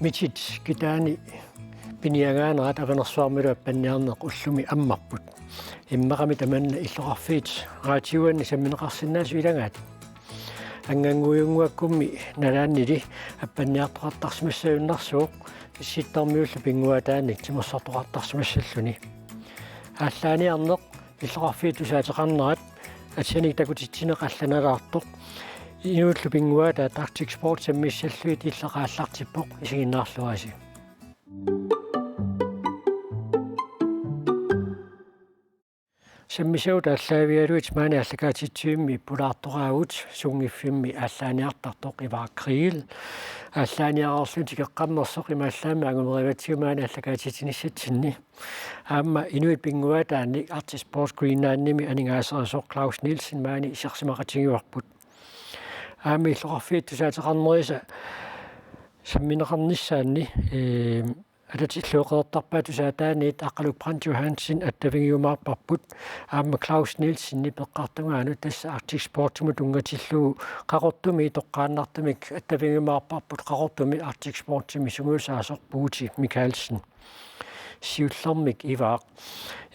Mitit kitaani piniangaanaat avernersuarmilu appanniarneq ullumi ammarput immaqami tamanna illoqarfiit raatiuanni sammineqarsinnaasu ilangaat ангаангуйунгуаккумми налааннили аппанниартоқартарсимассаюннарсууқ исситтармиуллу пингуатааник тимерсартоқартарсимассаллуни ааллааниарнеқ иллоқарфиитусаатеқарнерат атсаник такутитсинеқалланалаартоқ инууллу пингуатаа Arctic Sport саммиссаллуит иллеқааллартиппоқ исигиннаарлуаси саммисаута аллаавиалуит маани аллакаатитсуимми пулаартоқаагут сунгиффимми ааллааниартартоқ иваакриил ааллааниарорлу тикеққаммерсоқ имааллаами ангумериватсиумаани аллакаатитиниссатсинни аама инуит пингуатаани Arctic Sport Greenlandними анингаасерисоқ Klaus Nielsen маани исерсимақатигиуарпут аами иллоқарфииттусаатеқарнериса самминеқарниссаанни ататиллуоқертарпаатусаатааниит аққалук Brand Johansen аттавигиумаарпарпут аама Klaus Nielsen нипеққартунгаану тасса Arctic Sport-туму тунгатиллуу қақортуми тоққааннартамик аттавигиумаарпарпут қақортуми Arctic Sport-тими сунгуусаасоқ Buuti Mikaelsen сиуллэрмик иваақ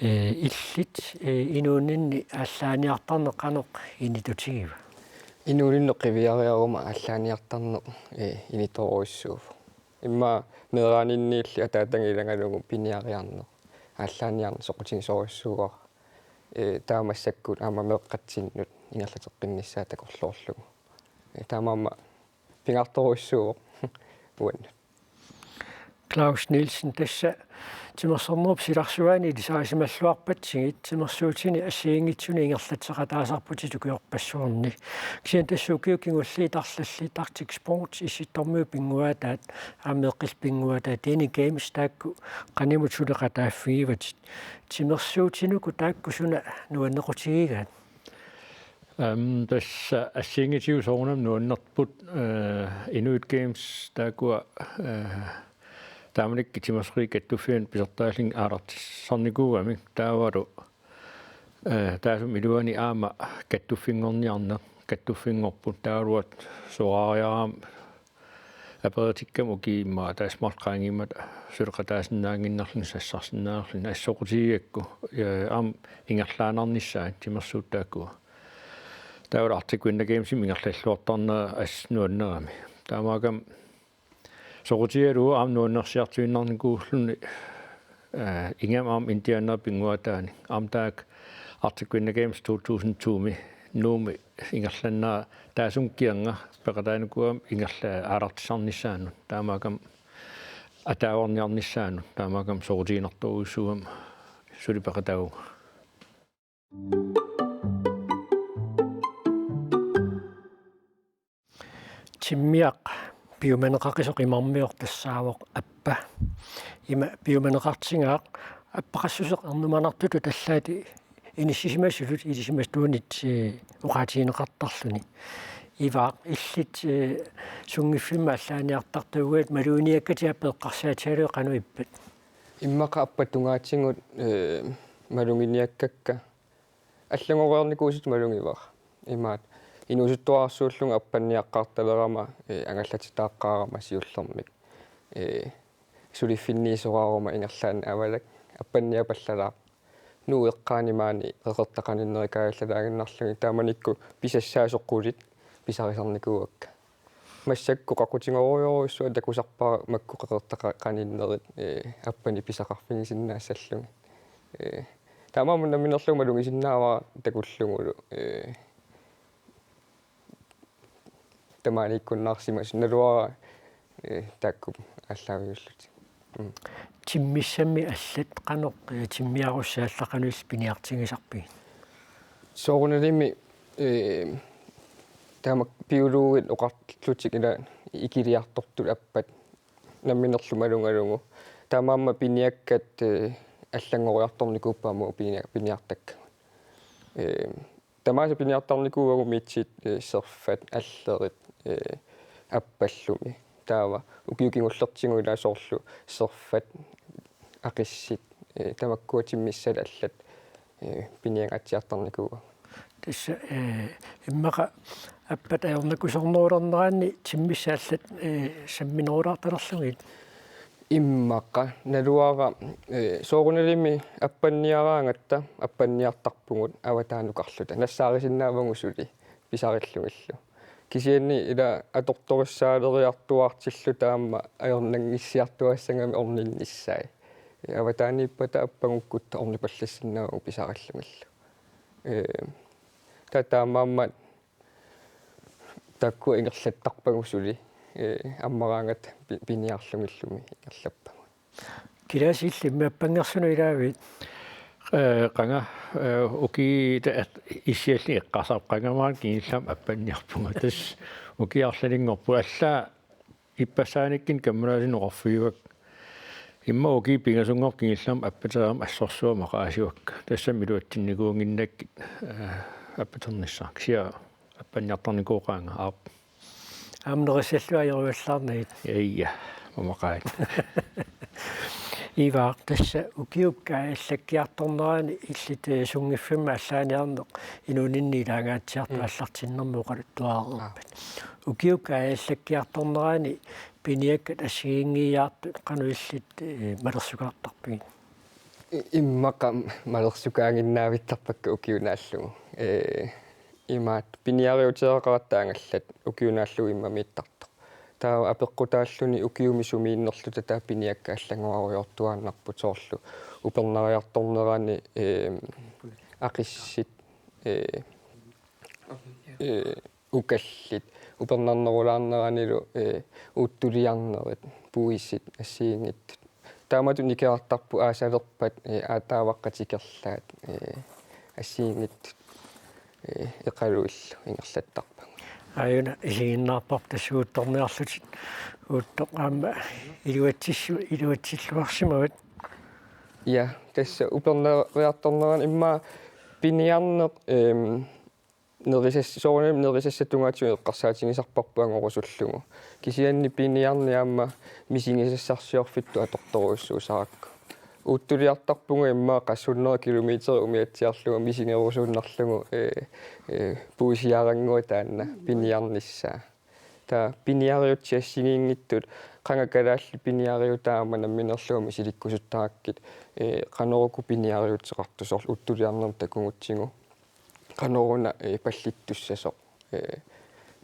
иллит инуунинни ааллааниартарнеққанеқ инитутигива инууниннеққивиариарума ааллааниартарнеқ иниторуиссууф имма мераанинниилли атаатангилагалугу пиниариарнеқ ааллааниарне соқутигисориссуугар таамассаккут аама меққатсиннут ингерлатеққинниссаа такорлоорлугу таамаама пингарторуиссууоқ уаннут Klaus Nielsen тасса тимерсорнеруп силарсуаани лисаасималлуарпатсигит тимерсуутини ассиингитсуни ингерлатсеқатаасарпути тукиорпассуарни кисиан тассуукиукингулли тарлалли Arctic Sport иситтормиу пингуатаат аамеэққил пингуатаат тени геймс таакку қанимут сулеқатааффигиватит тимерсуутинуку тааккусуна нуаннеқутигигаат тасса ассиингитиусоорнам нуаннерпут Inuit Games таакуа тааманик китимасрик каттуффиан писертаалин аалартиссарникуугами таавалу таасум илуани аама каттуффингорниарне каттуффингорпут таалуат сораариараам апаатиккам укиимма таасмартqaangiimmat сулеқатаасиннаангиннарлун сассарсиннаарлун ассоқутигиакку аам ингерлаанарниссаа тимерсуут тааккуа таавал Arctic Winter Games ингерлаллуартарнера аснуаннерами таамаагам соқутигалуу аам нуаннерсиартуиннарникууллуни ингамаам индианер пингуатаани аам таак Arctic Winter Games 2002ми нууми ингерланнаа таасум кианга пеқатаанукуам ингерлаа аалартисарниссаану таамаагам атааварниарниссаану таамаагам соқутиинерторуиссуам сулипеқатагу тиммиақ биуманеқақисоқ имармиор тассаавоқ аппа има биуманеқартингаақ аппақассусеқ эрнуманартуту таллаати иниссисимассулут илисимастуунит уқаатиинеқартарлуни иваақ иллит сунгиффимма аллааниартартуугуат малуиниаккатиаппеэққарсаатиалуи қануиппат иммақа аппатунгаатсингут малунгиниаккакка аллагореерникуусит малунгивар имаат инусуттуарсууллунга аппанниаққарталерама ангаллатитааққаарама сиуллермик сулиффинниисораарума ингерлаан авалак аппанниапаллалаа нуэққаанимаани эқертақаниннерикааллалаагиннарлуги тааманикку писассаасоққулит писарисарникууакка массакку қақутингоруйоруиссуа такусарпаа макку қеқертақаниннерит аппани писақарфигисиннаассаллуги таамаамун наминерлугу малугисиннааваа такуллугулу тамааниккуннаарсимас налуара таакку аллаавиуллут тиммиссамми аллат қаноқ тиммиаруссааллақануис пиниартингисарпи сооруналими таамак биулуугит оқарлутик ила икилиартортул аппат намминерлумалунгалугу таамаамма пиниаккат аллангориарторникууппааму пиниартакка тамааса пиниартарникуугу митсит серфат аллерит аппаллуми таава укиукингуллертингу илаасоорлу серфат ақиссит тамаккуатиммиссал аллат пиниангатсиартарникууга тасса иммаqa аппат аернакусорнуулернераанни тиммиссааллат самминерулаарталерлугит иммаqa налуара сооруналими аппанниараангатта аппанниартарпугут аватаанукарлута нассаарисиннаавангусули писариллугиллу кисианни ила аторториссаалериартуартиллу таама аернангиссиартуассангами орнинниссай аватаанииппата аппагуккутта орнипаллассиннааву писариллугиллу татаамааммат такку ингерлаттарпагусули аммараангат пиниарлугиллуми ингерлаппагу килаасилли иммаппангерсуну илаавит qanga ukiita issialli eqqasarqangamaан kiillam appanniarpunga tas ukiarlalingorpu allaa ippassaanikkin kammalasinuqarfiivak imma uki pingasungor kiillam appateram assorsuama qaasiuakka tassam iluattinnikuunginnakkit appaternissaa kisia appanniartarnikuuqaanga aap амнерисаллуа аеруаллаарнагит iya mamaqaat ива тасса укиуккаа аллаккиарторнерани иллит сунгиффимма аллааниарнеқ инунинни илаагаатсиарту аллартиннэрму қалуттуаарерпат укиуккаа аллаккиарторнерани пиниаккат ассигингиаарту қануиллит малерсугаартарпигит иммаqa малерсукаангиннаавиттарпакка укиунааллугу имаат пиниариутереқаратаангаллат укиунааллугу иммамииттартоқ таа апеққутааллуни укиуми сумииннерлута таа пиниакка аллангуаруйортуааннарпу соорлу упернариарторнерани ақиссит укаллит упернарнерулаарнеранилу uuttулиарнерит пуиссит ассиингиттут таамату никеартарпу аасалерпат аатааваққатикерлаат ассиингиттут эқалуиллу ингерлаттарпа аюна исигиннаарпар тассуутторниарлутит уутtoqaама илуатсиллуарсимават я тасса упернариарторнеран имма пиниарнеқ сооруним нерисассатунгаатиу эққарсаатингисарпарпуангорусуллугу кисианни пиниарни аама мисингисассарсиорфитту аторторуиссуусаракку uuttулиартарпунга имма qassуннера километр умиатсиарлуга мисингерусууннарлугу пуусиарангуа таанна пиниарниссаа та пиниариутсиассигиингиттут qangakalaалли пиниариутаама намминерлугу силиккусуттараккит qaноруку пиниариутеқартусоор uuttулиарнерм такугутсигу qaноруна паллиттуссасоқ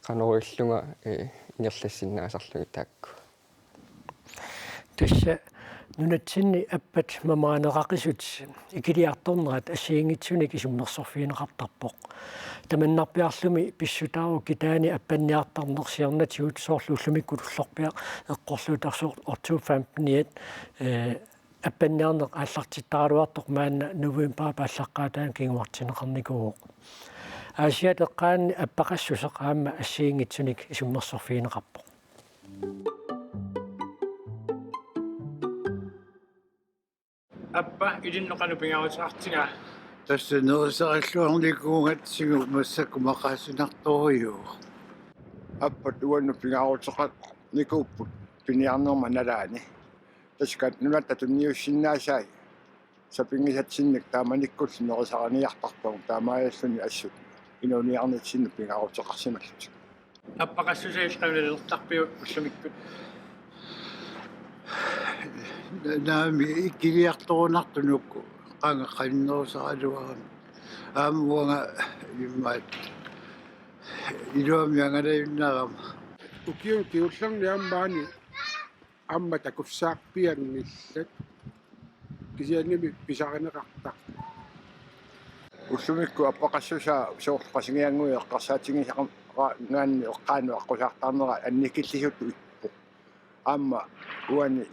qaноруиллунга ингерлассиннаасарлуги таакку тасса нунатсинни аппат мамаанеқақисут икилиарторнерат ассиингитсуник исумнерсорфиинеқартарпоқ таманнарпиарлуми писсутаару китаани аппанниартарнерсиарнатигут соорлу уллумиккуллорпиа эққорлуутарсур ортуфампниат аппанниарнеқ ааллартиттаралуартоқ маанна нувимпаа пааллаққаатаан кингуартинеқарникууоқ аасиатеққаанни аппақассусеқаама ассиингитсуник исумнерсорфиинеқарпоқ аппа илинноқану пингаарутеқартига тасса нерисариллуарникуугат сигу массакку мақаасинарторюу аппат уанну пингаарутеқат никууппут пиниарнерма налаани таскат нулатта тунниуссиннаасаи сапингисатсинник тааманиккулл нерисараниартарпагу таамааллуни ассут инуниарнитсинну пингаарутеқарсималлут аппақассусаисқавлалертарпиу уллумиккут наами икилиарторунартунукку qanga qannerusaraluarami aammuanga immaat iluamiangalayunnarama ukiun kiullarni ammaani amma takussaaqpiannillat kisiannimi pisarineqartaq ullumikku appaqassusaa soorqasingiangui eqqarsaatingisaqam ngaanni eqqaanu aqusaartarnera annikillisuttu ippu amma uani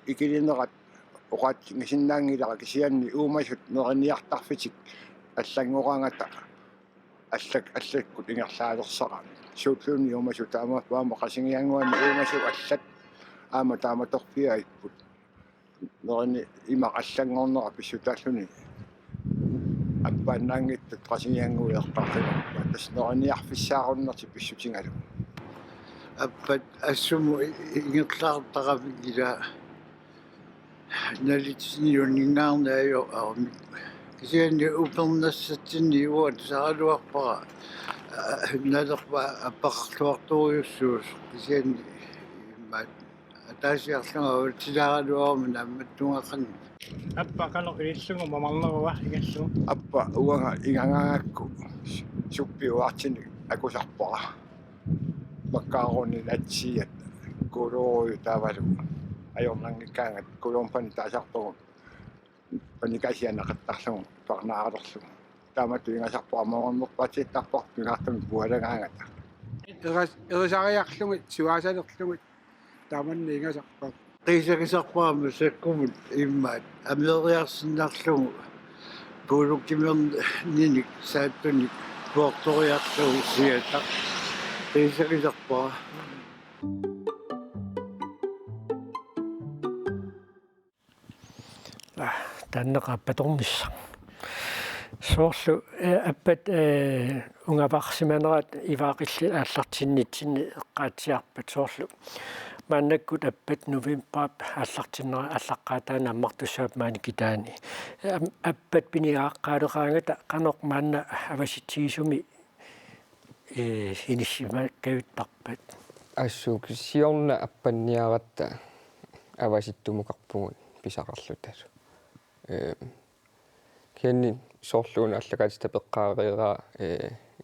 ikilinerat oqat ngisinnaangilara kisianni uumasut neriniartarfitik аллангораангата аллаккут ингерлаалерсара суутлуни uumasut таама паама qasинgianguani uumasut аллат аама тааматорпиаиппут нерини има аллангорнера писсутааллуни аппааннаангиттут qasинgianguiерпартинерпа тас нерниарфиссааруннерти писсутингалу аппат ассуму ингерлаартарафигила налитсниуннингаарнаайо арми кисианни упернассатсинни уат саалуарпара налерпа аппақарлуарторюссуус кисианни иммаат атаасиарлунга утилааралуарму намматтунгаққанни аппа кано илиссугу мамарнерува игассугу аппа уанга игангаангакку суппиуартини акусарпара маккааруни латсиат кулорую таавалу ajornangikkaangat kulorpani taasarpugu panikasianaqattарлугу парнаарерлугу таамату ингасарпуамаорнерпатиттарпар пингаартами пуалагаангата эрисариарлугит суаасалерлугит тааманни ингасарпаа qisakisarpaama sakkumut immaat америарсиннарлугу пуулуктимерниник сааттуник пуорториарлугу сиата qisakisarpaa таннеқаппаторнисса соорлу аппат унгаварсиманерат иваақилли ааллартиннитсинни эққаатсиарпат соорлу маннаккут аппат новембрап ааллартиннера аллаққаатаана аммартуссаап maanikitaani аппат пиниааққаалераангата қанеқ маанна аваситсигисуми иниссимаккавиттарпат ассуук сиорна аппанниаратта аваситтумукарпугут писақарлуталу кенни соорлуuna аллагаатита пеққаариераа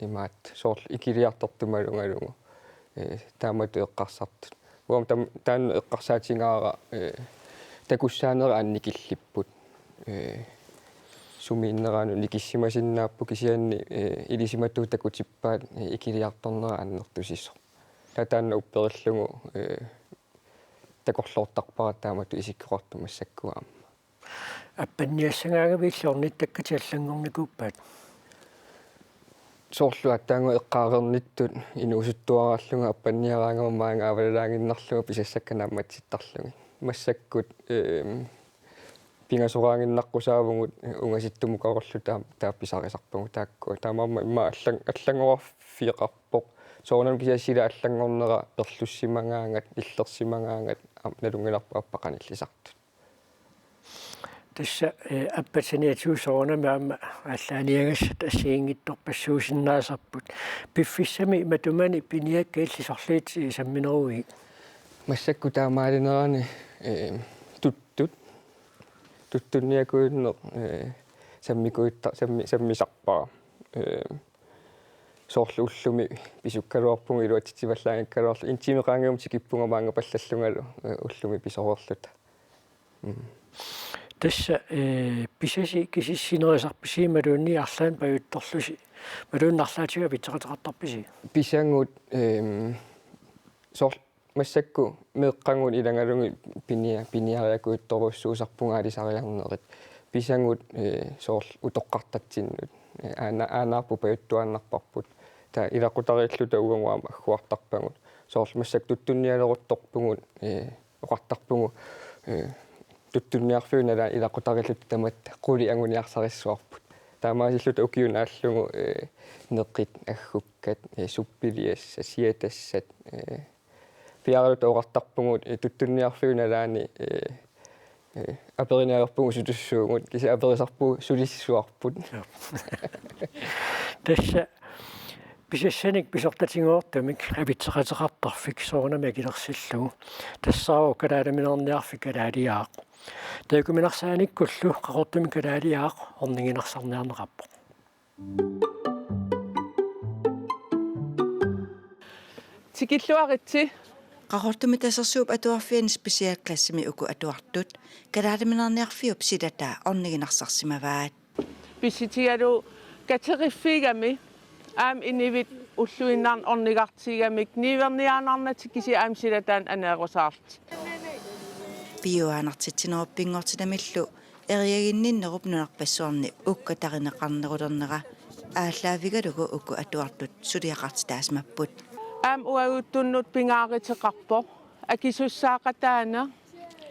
имаат соорл икилиартортумалунгалугу таамату эққарсартут уам таан эққарсаатингаара такуссаанера анникиллиппут сумииннераану никиссимасиннааппу кисианни илисиматтуу такутиппаат икилиарторнера аннертусиссо татаанна уппериллугу такорлоортарпара таамату исиккеқартумассаккуаама аппанниассагаавиллорнит таккатиаллангорникууппаат соорлуаттаангу эққаарерниттут инуусуттуарааллунга аппанниараангамаанга авалаангиннарлуга писассакканаамматситтарлуги массаккут пингасораангиннаққусаавгут унгаситтумукаорлу таапписарисарпугу таакку таамаама имма аллангорфиеқарпоқ соонам кисассила аллангорнера перлуссимангаангат иллерсимангаангат налунгиларпа аппақаниллисартут тасса аппатсаниатуусоорнамаама аллааниагассат ассиингитторпассуусиннаасарпут пиффиссами матумани пиниаккаиллисорлиит самминеруги массакку таамаалинерани туттунниакуиннер саммикуитта саммисарпара соорлууллуми писуккалуарпугу илуатитсиваллаангаккалуарлу интимеqaangium тикиппунгамаанга паллаллунгалу уллуми писоруерлута тасса писаси кисиссинерисарписи малуунни арлаан паютторлуси малууннарлаатига питсеқатеқартарписи писангут соор массакку меққангут илангалуги пиниариакуитторуссуусарпунгаалисариарнерит писангут соор утоққартатсиннут аанаарпу паюттуааннарпарпут та илақутариллута угангуама аггуартарпагут соор массак туттунниалерутторпугут оқартарпугу туттунниарфуунала илақутариллут тамат қули ангуниарсариссуарпут таамаасиллута укиунааллугу неққит аггуккат суппилиасса сиатассат пиаралута оқартарпугут туттунниарфууналаани аперинаерпугу сутуссуугут киса аперисарпу сулиссуарпут тасса писассаник писортатингуортамик авитсеқатеқартарфик соорнама килерсиллугу тассааву калааламинерниарфик калаалиаақ таакуминарсааниккуллу қақортуми калаалиаақ орнигинарсарниарнеқарпо тикиллуаритси qaqortumi tasarsuup atuarfian spesialklassimi uku atuartut kalaaliminarniarfiup silata orniginarsarssimavaat писитигалу катериффигами аам инивит уллуиннаар орнигарtigамик ниверниаанарнати киси аам силатаан анеерусаарт piuaanartitsinерupпингортиламиллу эриагинниннеруп нунарпассуарни уккатаринеқарнерулернера ааллаавигалугу уку атуартут сулиақартитаасмаппут аам уагуттуннут пингааритеқарпо акисуссаақатаана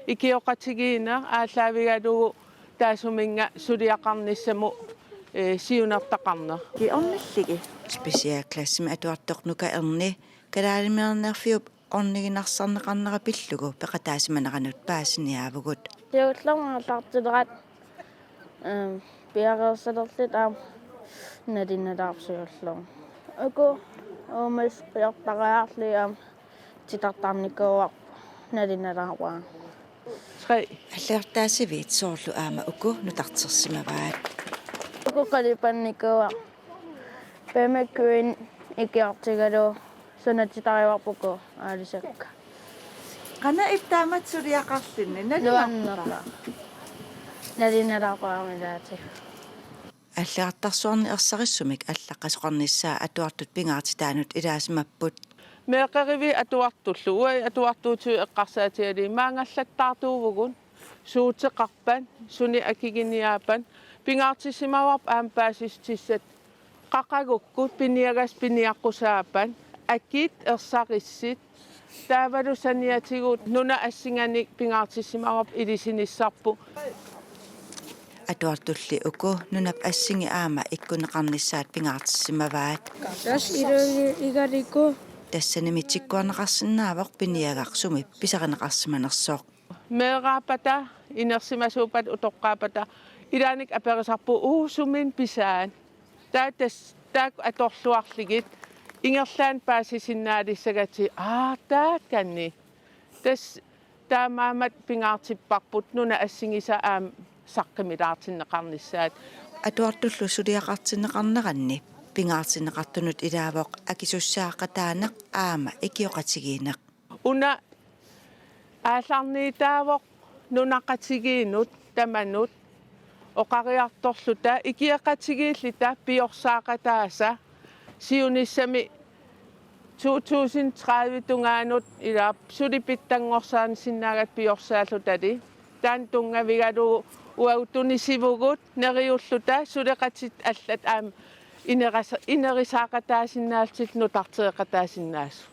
икиоқатигиина ааллаавигалугу таасуминга сулиақарниссаму сиунертақарна кионналлиги спесиалклассими атуартторнука ерни калаалимиарнерфиуп орнигинарсарнеқарнера пиллугу пеқатаасиманеранут паасиниаавгут Tiutlangallартилерат piaqersalerlit nalinnalarsuullugu uku uumis qiortaqaarli titartarnikuuarpu nalinnalarwaa 3 аллаартаасивит соорлу аама уку нутартерсимаваат uku qalipannikuuа пемеккуин икиартигалу санатитариуарпуку аалисакка qana ittaamat suliaqarlinni нуаннерла налинналарпаамилаати аллаартарсуарни ерсариссумик аллаққасоқарниссаа атуартут пингаати таанут илаасимаппут меэқариви атуартуллу уай атуартууту эққарсаатиали маангаллаттаартуувгун суутеқарпан суни акигиниаапан пингаартиссимаварп аампаасистиссат qaqagukku piniagas piniaqqusaapan akit ersarissit taavalu saniatigut nuna assinganik pingaartissimaarap ilisinissarpu атуартулли уку нунап ассинги аама иккунеқарнissaат пингаартиссимаваат тас игалику тассанамитсиккуарнеқарсинаавоқ пиниагақ суми писаринеқарсиманерсооқ meeraapata inersimasuupat utoqqaapata ilaanik aperisarpu sumin pisaan taatas taak atorluarligit ingerlaan paasisinnaalisagati taakkanni tas taamaamat pingaartipparput nuna assingisa aam saqqimilaartinneqarnissaat атуартуллу сулиақартиннеқарнеранни пингаартиннеқартунут илаавоқ акисуссаақатаанеқ аама икиоқатигиинеқ una аалларниитаавоқ нунақатигиинут таманут оқариарторлута икиақатигииллита пиорсаақатааса сиунissami 2030 тунгаанут илаап сулипиттангорсаан синнаагат пиорсааллутали таан тунгавигалу уаутунисивугут нериуллута сулеқатит аллат аам инерисаақатаасиннаалтит нутартеэқатаасиннаасу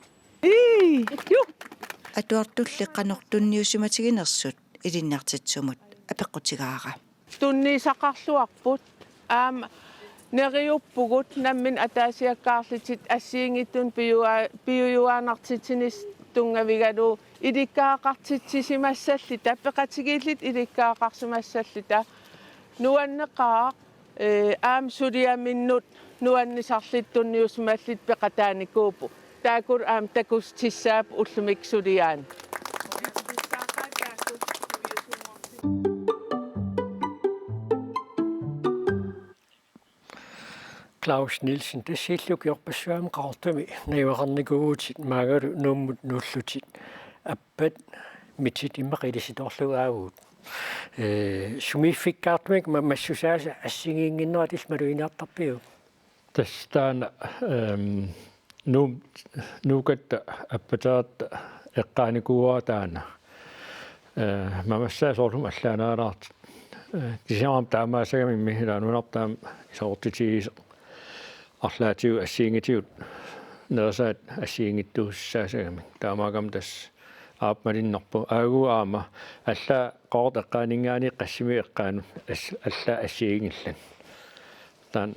ю атуартулли қанортунниусиматигинерсут илиннартитсумут апеққутигаара туннисақарлуарпут аам нериуппугут наммин атаасиаккаарлитит ассиингиттун пиуюаанартитсинис тунгавигалу иликкаақартитсисимассаллита пеқатигииллит иликкаақарсимассаллита нуаннеқаа аам сулиаминнут нуаннисарлиттунниусмаллит пеқатааникуупу таакур аам такустиссаап уллумик сулиаан Claus Nielsen tassillukyorpassuam qartumi naiuaqarnikuutit maagalu nuummut nuullutit appat mitit immaqilisitoorlugaaguut sumiffikkaartumik massusaasa assingiinginnerat ilmaluinaartarpiu tastaana nuukatta appataat eqqaanikuuaataana mamassaasoorum allaanaaraart kisiam taamaasagami mihilaanuunartaam isoortitiis арлаатиу ассиингитиут нерсаат ассиингиттуussаасагами таамаагам тас аапмалиннарпу аагуаама алла qoort eqqaaningaani qassimi eqqaanu alla assiingillan tan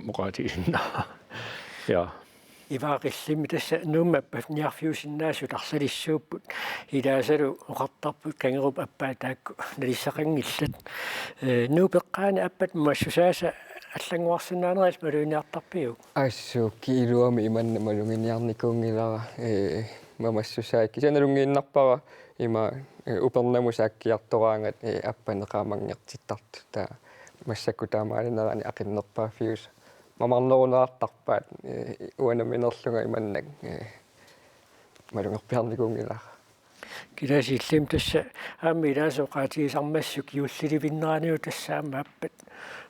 muqaatiisna ja иваақиллими тасса нууммаппа ниарфиусиннаасут арсалиссууппут илаасалу оқартарпут кангеруп аппаатаакку налиссақангиллат нуупеққаани аппат массусааса аллангуарсинаанерис малуиниартарпиу ассуукки илуами иманна малунгиниарникуунгилара мамассусаакки саналунгииннарпара има упернамусааккиартораангат аппанеқаамангертиттарту таа массакку таамаалинерани ақиннерпаафиус мамарнерунеартарпаат уанаминерлунга иманнак малунгерпиарникуунгилара киласиллим тасса аами илаасоқаатигисармассук юуллиливиннераниу тассаама аппат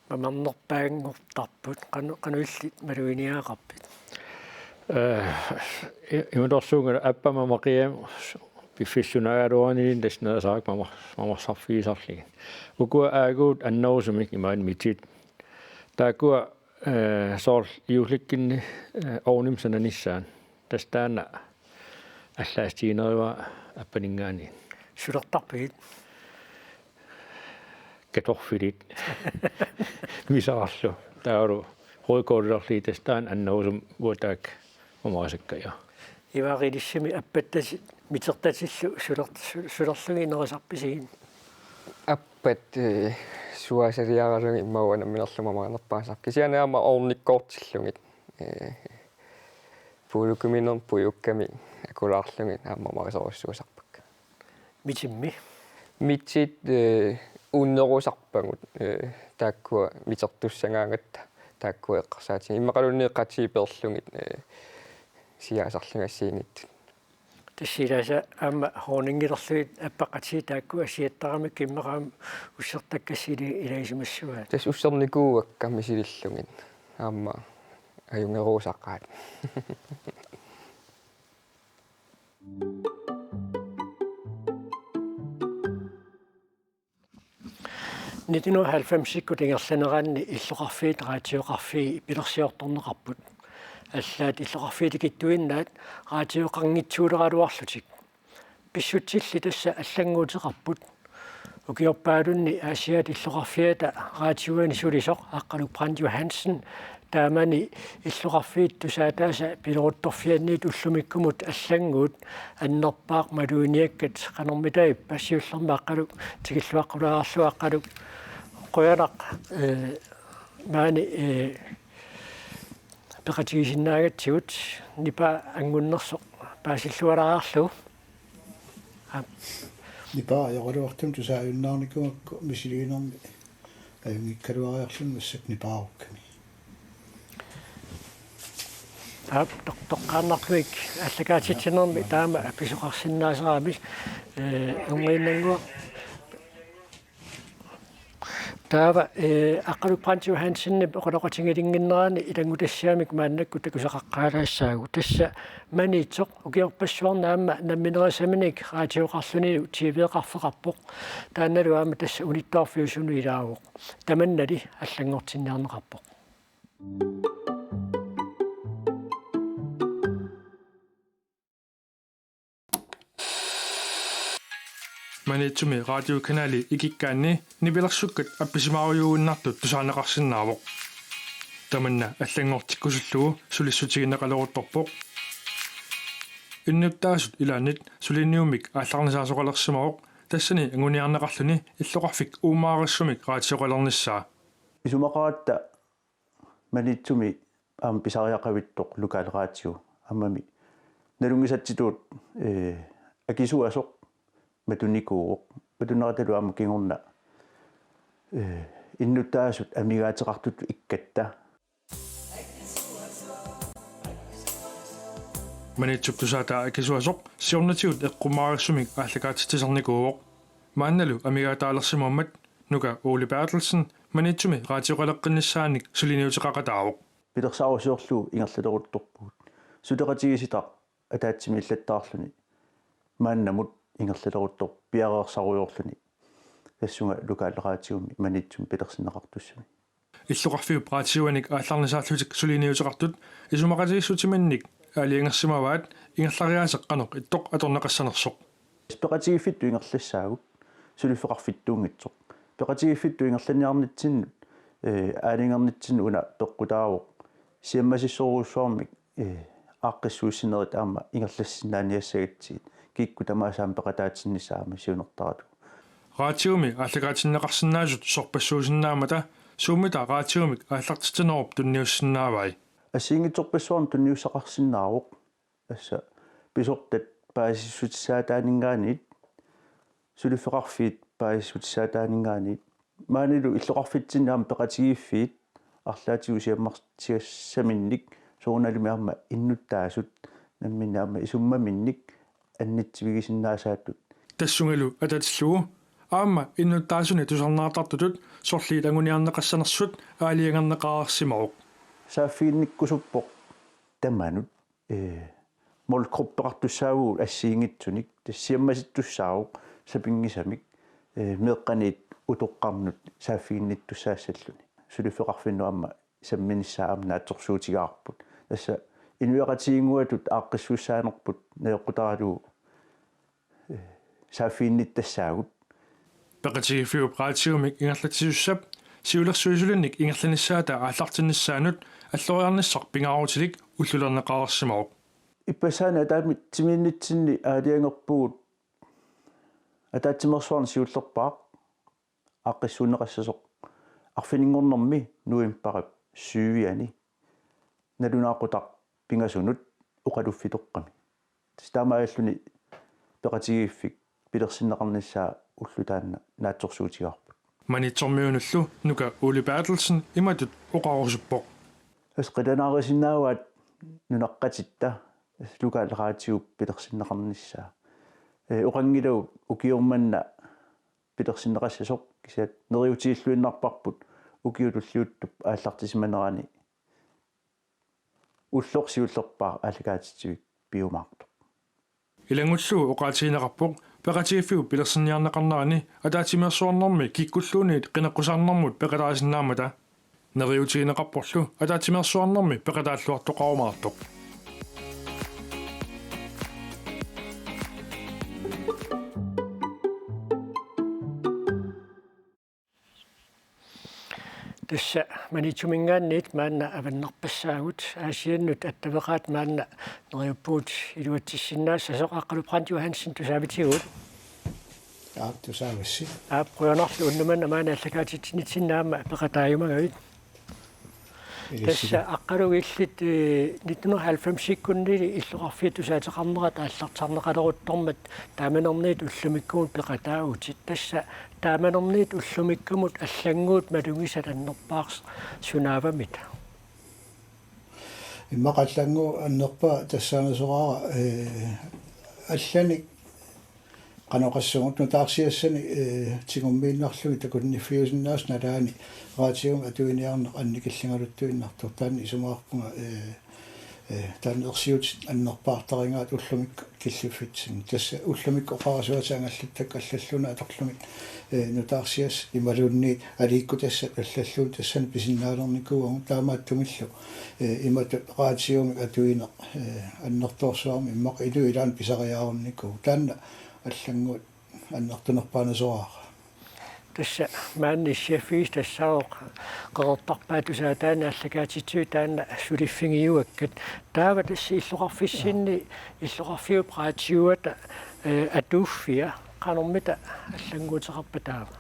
мамарнерпаангортарпут кануиллит малуиниаақарпит имадорсуунгала аппама мақиам пиффиссунааруанилин таснерсаак мамарсарфигисарлигин укуа аагуут аннерусумик имаан митит таакуа соор юуликкинни ооним сананиссаан тастаана аллаастигинеруа аппанингаани сулертарпигит каторфилит мисаарлу таару хойкоорерлии тастаан аннерусум уатаак умаасаккая иваарилиссими аппаттаси митертатиллу сулерлуги нерисарписигин аппат суасалиаралуги иммауана минерлумамаанерпаасақ кисианаама орниккоортиллугит пуулукуминер пуйукками акулаарлугит ааммамарисоруссуусарпак митимми митсит уннерусарпагут тааккуа митертуссангаангатта тааккуа эққарсаатин иммақалунниеққатсииперлугит сиаасарлунгассиингит тассиласа аама хоорнингилерлуит аппақати таакку асиаттарамик киммераам уссертаккассили илаисимассуаа тас уссерникууакка мисилиллугит аама аюнгеруусаққаат нитино 90-сикку тингерланераанни иллоқарфиит раатиоқарфии пилерсиорторнеқарпут аллаат иллоқарфиитикиттуиннаат раатиоқарнгитсуулераалуарлутик писсутсилли тасса аллангуутеқарпут укиорпаалунни аасиат иллоқарфиата раатиуани сулисоқ аққалук Brand Johansen таамани иллоқарфиит тусаатааса пилерутторфианниит уллумиккумут аллангуут аннерпаақ малуиниаккат қанэрмитаип пассиуллермааққалук тигиллуаққулаарлуаққалук qoyanaq maani peqatigisinnaagatsigut nipa angunnersoq paasillualaarlu nipa yoruartum tusaayunnaarnikumakku misiliinermi ajungikkaluariarlun massat nipaarukkami taap toqqaannarluik allakaatitsinermi taama apisoqarsinnaaseraami ungiinnangua таава аққалук Brand Johansen оқалоқатингилингиннерани илангутассаамик мааннакку такусақаққаалаассаагу тасса маниитсоқ укиорпассуарнаама намминерасаминик раатиоқарлунилу тивеэқарфеқарпоқ тааналу аама тасса униттаарфиусуну илаавоқ таманнали аллангортинниарнеқарпоқ манитсуми радиоканали икиккаанни нивилерсуккат апписимааруйууннартут тусаанеқарсинаавоқ таманна аллангортиккусуллугу сулиссутигинеқалерутторпоқ иннуттаасут илаанит сулинниумик аалларнисаасоқалерсимавоқ тассани ангуниарнеқарлуни иллоқарфик уумаариссумик раатиоқалерниссаа исумақаратта манитсуми аам писариақавиттоқ лукаалераатиу аммами налунгисатситуут акисуасоқ матуникууоқ матунераталу аама кингорна иннуттаасут амигаатеқартут иккатта манитсуптусаата акисуасоқ сиорнатигут эққумаариссумик ааллакаатитсисарникууоқ маанналу амигаатаалерсимуаммат нука Ole Bertelsen манитсуми раатиоқалеққиннссааник сулиниутеқақатаавоқ пилерсаарусиорлуу ингерлалерутторпуут сулеқатигиситақ атаатсими иллаттаарлуни мааннамут ингерлалеруттор пиареерсаруйорлуни тассунга лукаалераатиуми манитсум пилерсинеқартуссами иллоқарфиу праатиуаник аалларнисаарлутик сулиниутеқартут исумақатигиссутиманник аалиангерсимаваат ингерлариаасеққанеқ иттоқ аторнеқассанерсоқ пеқатигиффитту ингерлассаагут сулиффеқарфиттуунгитсоқ пеқатигиффитту ингерланиарнитсиннут аалингернитсин уна пеққутаавоқ сиаммасиссоруссуармик ааққиссууссинерит аама ингерлассинааниассагатсигит кикку тамаасаам пеқатаатсиннисаама сиунертарату раатиуми ааллагаатиннеқарсинаасут сорпассуусиннаамата суумита раатиумик ааллартитинеруп тунниуссиннаавай ассиингитсорпассуарн тунниуссақарсиннаавоқ асса писортат паасиссутиссаатаанингаанит сулиффеқарфиит паасиссутиссаатаанингаанит маанилу иллоқарфитсиннаама пеқатигиффиит арлаатигусиаммартиассаминник соорналуми арма иннуттаасут намминаама исуммаминник аннитсивигисиннаасааттут тассунгалу ататиллугу аама иннуттаасуни тусарнаартартутут сорлиит ангуниарнеқассанерсут аалиангернеқарсимавоқ сааффиинниккусуппоқ таманут молкроппеқартуссаагуу ассиингитсуник тассиаммаситтуссаавоқ сапингисамик меэққаниит утоққарнут сааффиинниттуссаассаллуни сулиффеқарфинну аама самминиссаама наатсорсуутигаарпут тасса инуяқатигингуатут ааққиссууссаанерпут неэққутаралуу сааффиинниттассаагут пеқатигиффиу праатиумик ингерлатисуссап сиулерсуисулинник ингерланиссаата ааллартиннссаанут аллориарниссар пингаарутилик уллулернеқарсимавоқ иппасаана таамит тимииннитсинни аалиангерпугут атаатсимерсуарни сиуллерпаақ ааққиссуунеқассасоқ арфинингорнэрми нуимпарап сювиани налунаақутар пинgasунут уқалуффитоққами тастаамааллуни пеқатигииффик пилерсиннеқарниссаа уллу таанна наатсорсуутигарпут манитсормиунуллу нука Ули Баателсен иматут оқарусуппоқ асқиланаарисиннааваат нунаққатитта лукаалераатигуп пилерсиннеқарниссаа оқангилау укиорманна пилерсиннеқассасоқ кисаат нериутииллуиннарпарпут укиулуллиуттуп ааллартисиманерани уллорсиуллерпаа аллагаатитсивик биумаартоқ илангуллуу оқаатигинеқарпоқ пеқатигиффигу пилерсинниарнеқарнерани атаатимерсуарнэрми киккуллуунит қинеққусаарнэрмут пеқалаасиннаамата нериутигинеқарпорлу атаатимерсуарнэрми пеқалааллуартоқарумаартоқ тасса манитсумингаанниит маанна аваннарпассаагут аасианнут аттавеқаат маанна нериуппуут илуатсиссиннаас асоқаққалу Франц Йохансен тусаавитигут тусаавасси прионарлу уннуманна маана аллагаатитсинитсиннаама пеқатааюмагавит тасса аққалугиллит 1990-иккунни иллоқарфи тусаатеқарнера тааллартарнеқалеруттормат тааманерниит уллумиккуут пеқатаагутит тасса тааманерниит уллумиккумут аллангуут малунгисат аннерпаарс сунаавамит иммақаллангу аннерпа тассаанасораара аллани qanoqassugut nutaarsиассани тигуммииннарлуги такунниффиусиннаас налаани раатиум атуиниарнеқ анникиллингалуттуиннартор таани исумаарпунга таанерсиут аннерпаартарингаат уллумик киллуффитсин тасса уллумик оқарасуатаангаллаттак аллаллуна аторлумик нутаарсиас ималуунни алиикку тасса аллаллуун тассани писиннаалерникуугу таамааттумиллу имат раатиум атуинеқ аннерторсуарми иммақ илу илаан писариаарунникуу таанна аллангуут аннартунерпаанасораара тасса маанни шефис тассаоқ қерертарпаа тусаа таана аллагаатитсуу таана сулиффигиуаккат таава тасси иллоқарфиссинни иллоқарфиу праатиуата атууффиа qanормита аллангуутеқарпа таава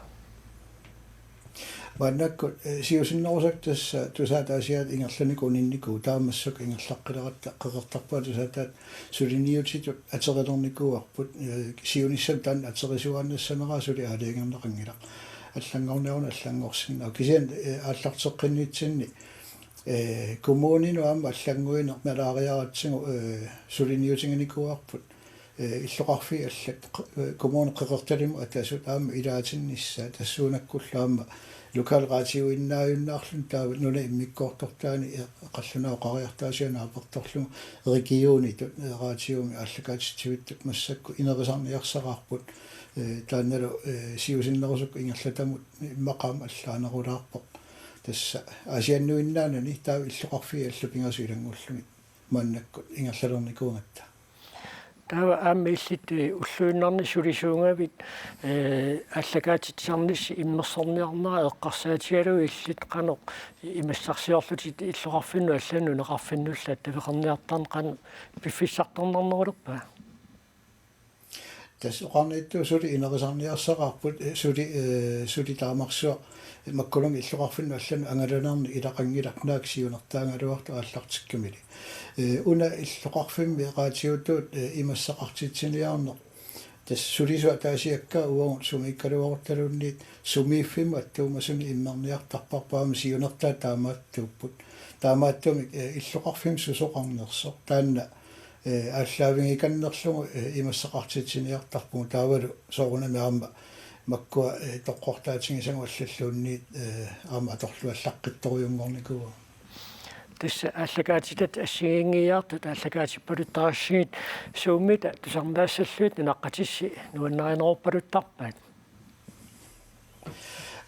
маннакку сиусиннерусак тасса тусаатаасиат ингерланикуниннику таамассак ингерлаққилератта қеқертарпаа тусаатаат сулиниутитут атерилерникуарпут сиунissam таан атерисуааннассанераа сули аалиангернеқангила аллангорнеруна аллангорсиннаа кисиан ааллартеққинниитсинни коммунину аама аллангуинер налаариаратсигу сулиниутингникуарпут иллоқарфи аллат коммуни қеқерталиму атасут аама илаатиннissaа тассуунаккуллаама локалраатиуиннааюннаарлун таава нуна иммиккоортортаани қаллунаоқариартаасиана аперторлу региони раатиуми аллагаатитсивиттут массакку инерисарниарсараарпут таанналу сиусиннерусукку ингерлатамут иммақаам аллаанерулаарпоқ тасса асианнуиннаанани таава иллоқарфи аллупингасу илангуллуми маннакку ингерлалерникуунгатта таава ааммиллит уллуиннарни сулисуунгавит аллагаатитсарнисси иммерсорниарнера эққарсаатигалу иллит қаноқ имассарсиорлути иллоқарфинну аллану неқарфиннулла тавеқарниартарн қан пиффиссарторнернерулерпа тас оқарниитту сули инерисарниарсақарпут сули таамарсуа маккулунг иллоқарфинну аллану ангалунарни илақангиларнаак сиунертаангалуарту ааллартиккамили уна иллоқарфимми раатиутуут имассақартитсиниарнер тас сулисуа таасиакка уагун сумиккалуаруталуунниит сумииффимма аттуумасуни иммерниартарпарпаама сиунертаа таамааттууппут таамааттуми иллоқарфим сусоқарнерсо таанна ааллаавингиканнерлугу имассақартитсиниартарпугу таавалу соорунами аама маккуа тоққортаатингисагу аллаллуунниит аама аторлуаллаққитторуйунгорникуа тасса аллагаатитат ассигингиартут аллагаатиппалуттарассигит сууммита тусарнаассаллуит нунаққатисси нуаннаринеруппалуттарпаат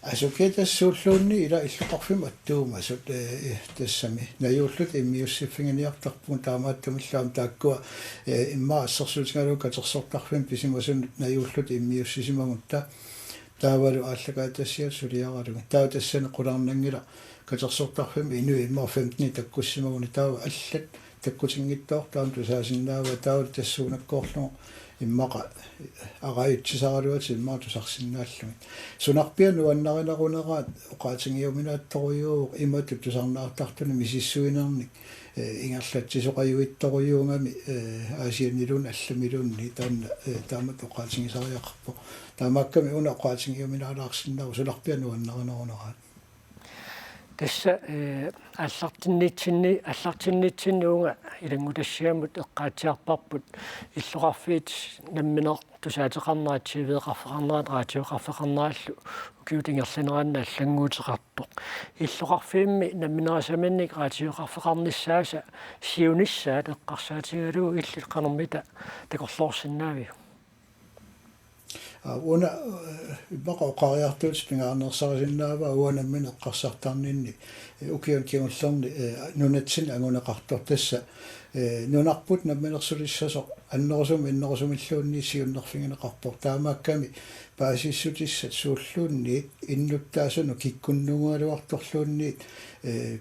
асукетассууллуунни ила иллоқарфим аттуума сут тассами наюуллут иммиуссиффингиниартарпун таамааттумиллаам тааккуа имма ассерсуутингалу катерсортарфим писимасун наюуллут иммиуссисимагутта таавалу аллагаатассиа сулиаралуга таа тассани қулаарнангила катерсортарфим инуи имма 15 таккуссимагуни таава аллат таккутингиттоор таам тусаасиннаава таава тассуунаккоорлугу иммаqa агаитсисагалуат иммаа тусарсиннааллугит сунарпиану аннаринарунераат оqaатингиуминаатторуйуу имату тусарнаартартуни мисиссуинерник ингерлатсисоqajuitторуйуунгами аасианнилун алламилунни таанна таамат оqaатингисариақарпо таамаакками уна оqaатингиуминаалаарсиннару сунарпиану аннаринарунераат тасса аллартиннитсиннуунга илангутассиамут эққаатиарпарпут иллоқарфиит намминер тусаатеқарнаатсивеэқарфеқарнаат раатиоқарфеқарнааллу укиутингерланераанна аллангуутеқартоқ иллоқарфиимми намминерасаманник раатиоқарфеқарниссааса сиунissaат эққарсаатигалуу иллил қанермита такорлоорсинаави уна баqa oqariartuut pingaarnersarisinnnaava uanammin eqqarsartarninni ukiun kiungullerni nunatsin anguneqartor tassa nunarput namminersulissasoq annerusum innerusumilluunni siunnerfingineqarpor taamaakkami paasissutissat suulluunni innuttaasunu kikkunnugualuartorluunni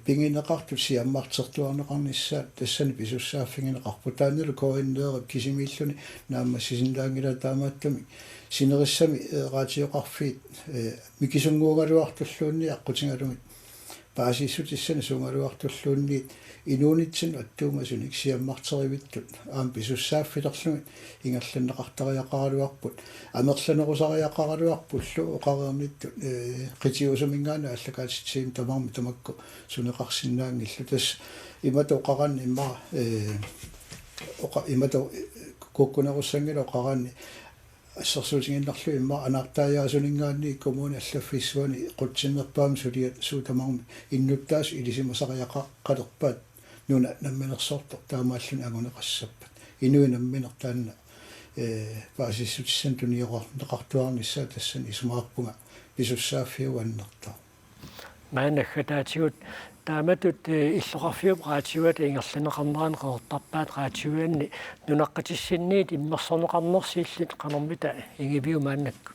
pingineqartut siammartertuarneqarnissaat tassani pisussaafingineqarpu taannilu koinneerip kisimiilluni naammassisinlaangila taamaattumi sinerissami raatioqarfiit mikisunguugaluartulluunni aqqutigalumit paasissutissani sungaluartulluunni inuunitsin attuumasunik siammarterivittut aam pisussaaffillerlugit ingerlanneqartariaqaraluarput amerlanerusariaqaraluarpullu oqareernittut qitiusumingaana allakaatitsiim tamarmi tamakku suneqarsinnaangillu tass imata oqaranni imma imata kukkunerussangila oqaranni ассерсуутингиннарлу имма анартааяасунингаанни коммуни аллаффиссуани qutsinnerpaam suutamarmi innuttaas ilisимасариаqa qalerpaat nuna namminersortor taamaalluni aguneqassappat inui namminertaanna paasissutиссан tuniorneqartuarnissaa tassan isumaarpunga pisussaafiuannertaa маанаггатаатигут тааматут иллоқарфиуп раатиуат ингерланеқарнеран қеэртарпаат раатиуанни нунаққатиссинниит иммерсорнеқарнерсииллит қанермита ингивиу мааннакку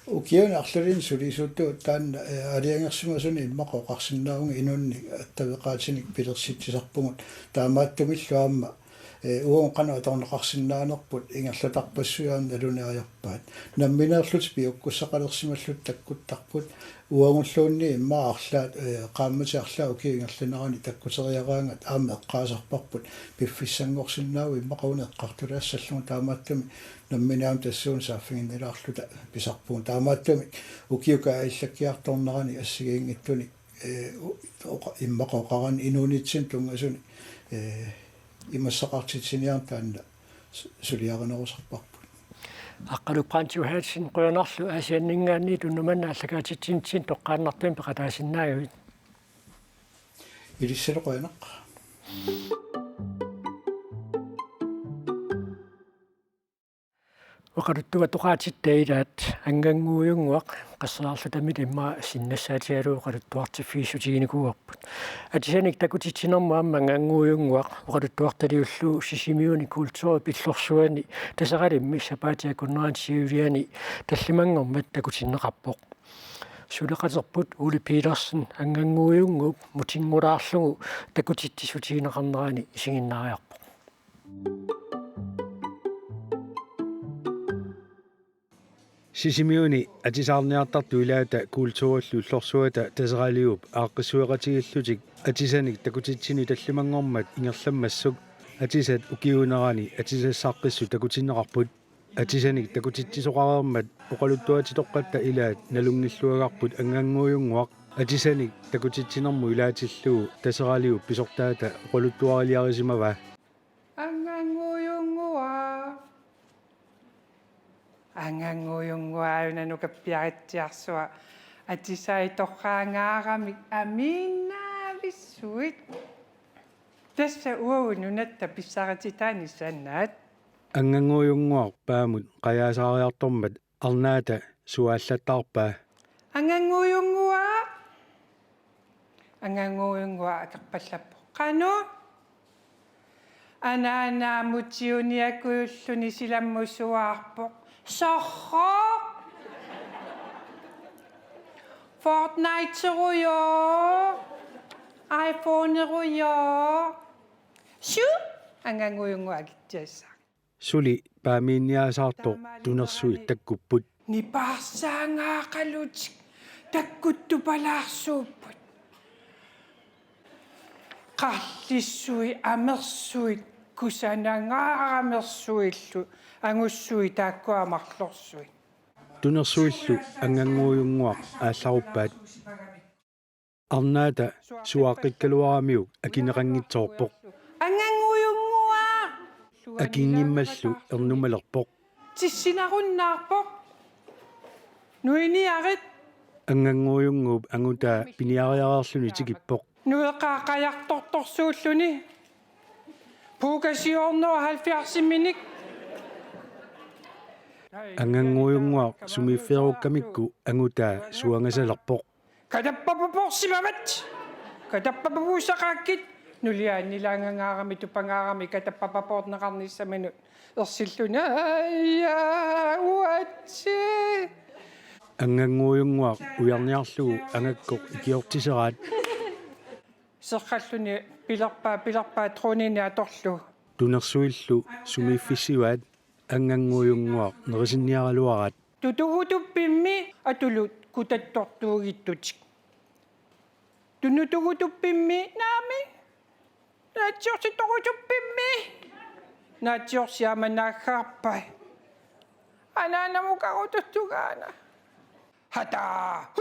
укиун арлулин сулисутту таан алиангерсимасуни иммақоқарсиннаавунга инунни аттавеқаатиник пилерситсисарпугут таамааттумиллуаама уон qana торнеқарсиннаанерпут ингерлатарпассуяан налуниариарпаат намминеерлут пиуккуссақалерсималлут таккуттарпут уангуллуунни иммаарлаат qaamматиарлаа уки ингерланерани таккутериараангат аама эққаасарпарпут пиффиссангорсиннаау иммақауна эққартулаассаллугу таамааттуми намминаам тассуун сааффигиннилаарлута писарпуун таамааттуми укиука аиллаккиарторнерани ассигиингиттуни иммақоқаран инунитсин тунгасуни имассақартитсиниартаанна сулиарнерусарпарпут аққалуппаантиуhaatsin қуянарлу аасианнингаанни туннуманна аллагаатитсинтсин тоққааннартуим пеқатаасиннааюит илиссалоқуянақ оқалуттуга тоқаатиттаилаат ангангууюнгуақ qassanaarlutamit imma sinnassаатигалуу оқалуттуартиффиисутигиникуарпут атисаник такутитсинерма амма ангангууюнгуақ оқалуттуарталиуллуу сисимиуни культура пиллорсуани тасақалимми сапаатиакуннератсиулиани таллимангормат такутиннеқарпоқ сулеқатерпут ули пилерсен ангангууюнгуп мутингулаарлугу такутиттисутигинеқарнерани исигиннариарпоқ сисимиуни атисаарниартарту илаата культураллу иллорсуата тасералиуп ааққиссуеқатигиллутик атисаник такутитсини таллимангормат ингерламмассук атисат укиунерани атисассааққиссу такутиннеқарпут атисаник такутитсисоқареермат оқалуттуатитоққатта илаат налунгиллуагарпут ангангууюнгуақ атисаник такутитсинерму илаатиллуу тасералиуп писортаата оқалуттуарилиарисимава ангангууюнгуаунанукаппиаритсиарсуа атисаиторраангаарамик аминнаависсуит тасса уунунатта писсарититаани саннаат ангангууюнгуар паамут қаяасаариартормат арнаата суааллаттарпаа ангангууюнгуа акерпаллаппо қану анааннаамутиуниакуйуллуни силаммусуаарпо сорро Fortnite-руйо iPhone-руйо су ангангууюнгуа акитсаасаа Suli paamiinniasaartoq tunersuit takkupпут. Nipaarsaaŋaaqalutik takkuttupalaarsuupput. Qallissuit amersuit kusanangaamersuillu angussui taakkuamarlorsuit. Tunersuillu anganguuyunguaq aallaruppaat. Arnaata suaqqikkaluaramiuk akineqanngitsoorpoq. Anganguuyungua. Akinnimmallu ernumalerpoq. Tissinarunnaarpoq. Nuiniarit. Anganguuyunguup angutaa piniariaraarluni tikippoq. Nueqaaqajartortorsuulluni. Puukasiornor 70 minik. Anganguuyunguaq sumiiffiarukkamikku angutaa suangasalerpoq. Katappapuporsimavat. Katappapuusaqaakkit. Nuliaannilaangangаарami tupangaarami katappapapoorneqarnissaminut. Ersilluna ayya uatsi. Anganguuyunguaq ujarniarlugu angakkoq ikiortiseraat. Seqqalluni pilerpaa truunini atorlu. Tunersuillu sumiiffissivaat anganguuyunguaq nerisinniaraluaraat. Tutugutuppimmi atulut kutattortuugittutik. Tunutugutuppimmi naami. Naatsiorsitorgutuppimmi. Naatsiorsiamanaaggaarpai. Anaanamukarututtugaana. Hataa.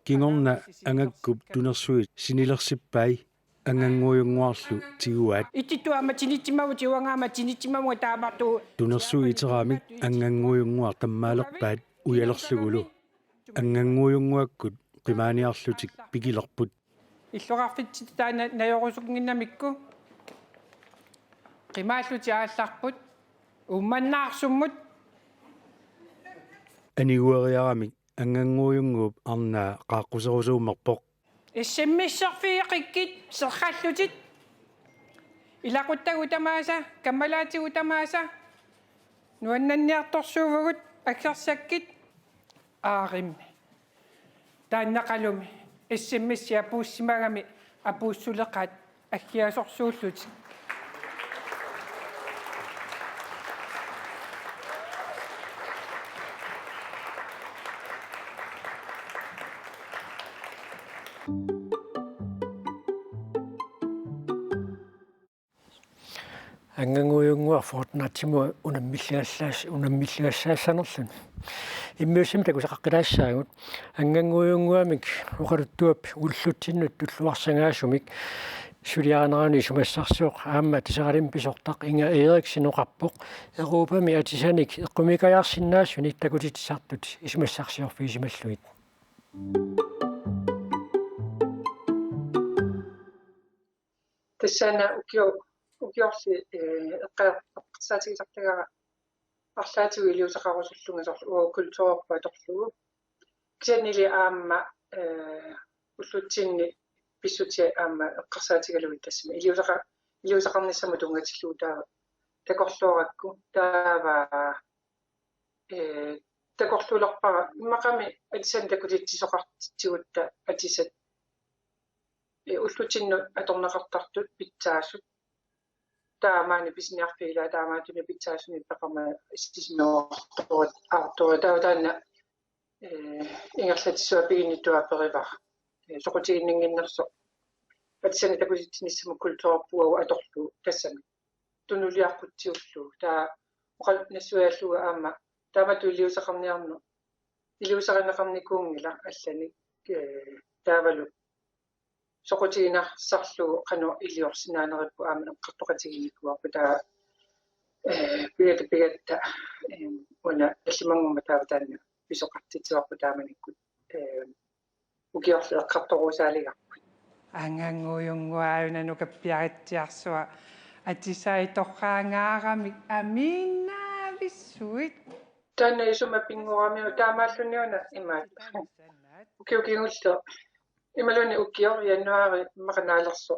Kingorna angakkup tunersuit sinilersippai anganguuyunguarlu tiguaat. Itituama tinittimamu tiwangaama tinittimamu taamartu. Tunersui iteraamik anganguuyunguar tammaalerpaat uyalerlugulu. Anganguuyunguakkut qimaaniarlutik pikilerput. Illuqarfitsit taana najorusugginnamikku. Qimaalluti aallarput. Ummannaarsummut. Aniguariaramik anganguuyunguup arnaa qaaqquserusuummerpoq. Issimmisserfiiqikkit serqallutit. Ilaquttagu tamaasa kammalaatigu tamaasa. Nuannanniartorsuuvugut akkersakkit aarimmi. Taannaqalumi issimmissi apuussimagami apuussuleqaat aggiasorsuullut. Anganguuyunguar fortnatimu unammillassaasanerlun. Immiussimi takusaqaqqilassaagut anganguuyunguamik uqaluttuap ulluttinnut tulluarsangaasumik sulianerani sumassarsuuq aamma tisaqalim pisortaq Inga Eriksen oqarpoq Euroopami atisanik eqqumikajarsinnaasuni takutitsartut isumassarsiorfiisimalluit. Tassana ukiorsi eqqasaatigisartagara арлаатигу илиусақарусуллунга культуурпа аторлугу кисанили аама уллутсинни писсути аама эққарсаатигалуит тассама илиусақарниссаму тунгатиллуу таава такорлуоракку таава такорлулерпара иммақами атисан такутитсисоқартитсигутта атисат уллутсинну аторнеқартартут питсаасут таамаани писниарфигила таамаатуни питсаасуни пеқама истисмеорторут артуа таутаана ингерлатиссуа пигинниттуа соқутигиннингиннерсо атисани такутитсиниссаму культуурпуагу аторлу тассами тунулиарқутсиуллу таа оқал нассуяаллуга аама таамату илиусаринеқарникуунгила аллани таавалу соқутигинарсарлу қано илиорсинаанериппу аама эққартоқатигиникуарпу таа пигатта уна аллимангумма тааватаанна писоқартитсуарпу тааманиккут укиорлу эққарторуусаалигарпут ангангуйунгуааюна нукаппиаритсиарсуа атисаиторраангаарамик аминнаависсуит таана исума пингуарамиу таамааллуниуна имаат укиукингуллу ималуни уккиор януари мақанаалерсо